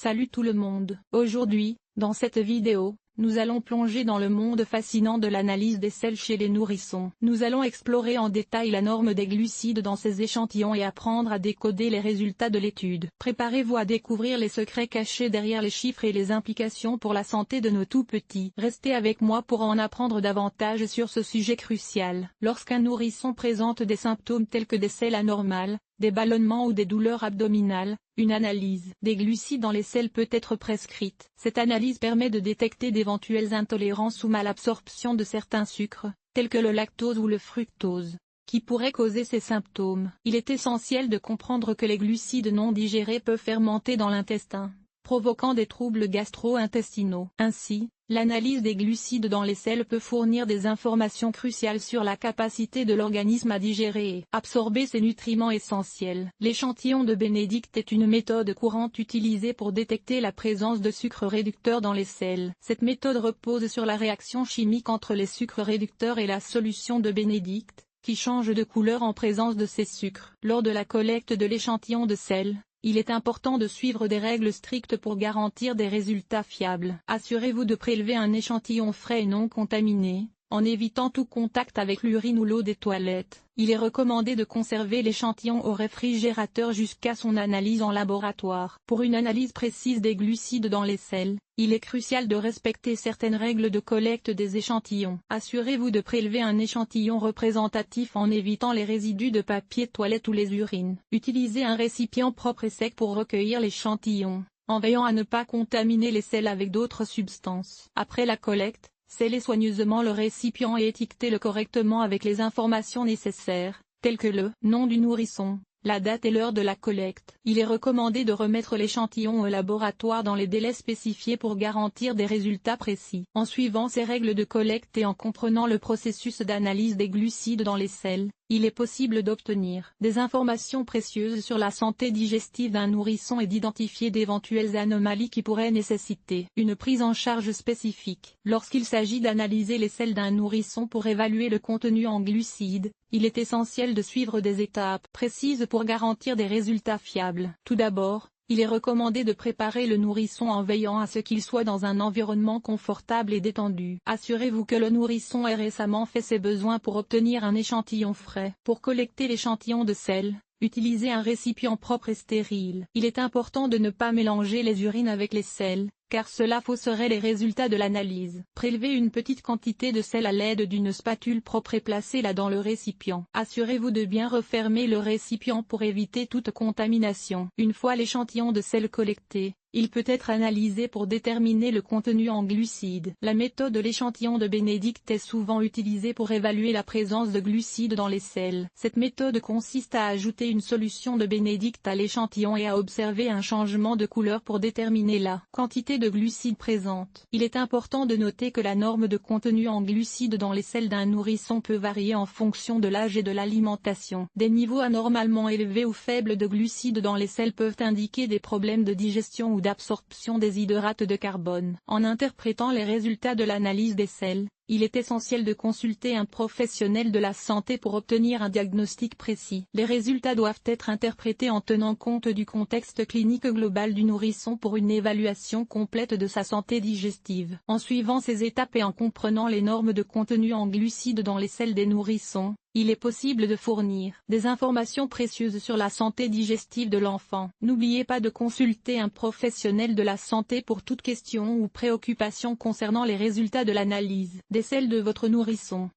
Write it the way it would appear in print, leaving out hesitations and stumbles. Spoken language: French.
Salut tout le monde. Aujourd'hui, dans cette vidéo, nous allons plonger dans le monde fascinant de l'analyse des sels chez les nourrissons. Nous allons explorer en détail la norme des glucides dans ces échantillons et apprendre à décoder les résultats de l'étude. Préparez-vous à découvrir les secrets cachés derrière les chiffres et les implications pour la santé de nos tout-petits. Restez avec moi pour en apprendre davantage sur ce sujet crucial. Lorsqu'un nourrisson présente des symptômes tels que des selles anormales, des ballonnements ou des douleurs abdominales, une analyse des glucides dans les selles peut être prescrite. Cette analyse permet de détecter d'éventuelles intolérances ou malabsorption de certains sucres, tels que le lactose ou le fructose, qui pourraient causer ces symptômes. Il est essentiel de comprendre que les glucides non digérés peuvent fermenter dans l'intestin, provoquant des troubles gastro-intestinaux. Ainsi, l'analyse des glucides dans les selles peut fournir des informations cruciales sur la capacité de l'organisme à digérer et absorber ces nutriments essentiels. L'échantillon de Bénédicte est une méthode courante utilisée pour détecter la présence de sucres réducteurs dans les selles. Cette méthode repose sur la réaction chimique entre les sucres réducteurs et la solution de Bénédicte, qui change de couleur en présence de ces sucres. Lors de la collecte de l'échantillon de sel, il est important de suivre des règles strictes pour garantir des résultats fiables. Assurez-vous de prélever un échantillon frais et non contaminé, en évitant tout contact avec l'urine ou l'eau des toilettes. Il est recommandé de conserver l'échantillon au réfrigérateur jusqu'à son analyse en laboratoire. Pour une analyse précise des glucides dans les selles, il est crucial de respecter certaines règles de collecte des échantillons. Assurez-vous de prélever un échantillon représentatif en évitant les résidus de papier toilette ou les urines. Utilisez un récipient propre et sec pour recueillir l'échantillon, en veillant à ne pas contaminer les selles avec d'autres substances. Après la collecte, scellez soigneusement le récipient et étiquetez-le correctement avec les informations nécessaires, telles que le nom du nourrisson, la date et l'heure de la collecte. Il est recommandé de remettre l'échantillon au laboratoire dans les délais spécifiés pour garantir des résultats précis. En suivant ces règles de collecte et en comprenant le processus d'analyse des glucides dans les selles, il est possible d'obtenir des informations précieuses sur la santé digestive d'un nourrisson et d'identifier d'éventuelles anomalies qui pourraient nécessiter une prise en charge spécifique. Lorsqu'il s'agit d'analyser les selles d'un nourrisson pour évaluer le contenu en glucides, il est essentiel de suivre des étapes précises pour garantir des résultats fiables. Tout d'abord, il est recommandé de préparer le nourrisson en veillant à ce qu'il soit dans un environnement confortable et détendu. Assurez-vous que le nourrisson ait récemment fait ses besoins pour obtenir un échantillon frais. Pour collecter l'échantillon de sel, utilisez un récipient propre et stérile. Il est important de ne pas mélanger les urines avec les selles, car cela fausserait les résultats de l'analyse. Prélevez une petite quantité de sel à l'aide d'une spatule propre et placez-la dans le récipient. Assurez-vous de bien refermer le récipient pour éviter toute contamination. Une fois l'échantillon de sel collecté, il peut être analysé pour déterminer le contenu en glucides. La méthode de l'échantillon de Bénédicte est souvent utilisée pour évaluer la présence de glucides dans les selles. Cette méthode consiste à ajouter une solution de Bénédicte à l'échantillon et à observer un changement de couleur pour déterminer la quantité de glucides présente. Il est important de noter que la norme de contenu en glucides dans les selles d'un nourrisson peut varier en fonction de l'âge et de l'alimentation. Des niveaux anormalement élevés ou faibles de glucides dans les selles peuvent indiquer des problèmes de digestion ou d'absorption des hydrates de carbone. En interprétant les résultats de l'analyse des selles, il est essentiel de consulter un professionnel de la santé pour obtenir un diagnostic précis. Les résultats doivent être interprétés en tenant compte du contexte clinique global du nourrisson pour une évaluation complète de sa santé digestive. En suivant ces étapes et en comprenant les normes de contenu en glucides dans les selles des nourrissons, il est possible de fournir des informations précieuses sur la santé digestive de l'enfant. N'oubliez pas de consulter un professionnel de la santé pour toute question ou préoccupation concernant les résultats de l'analyse des selles de votre nourrisson.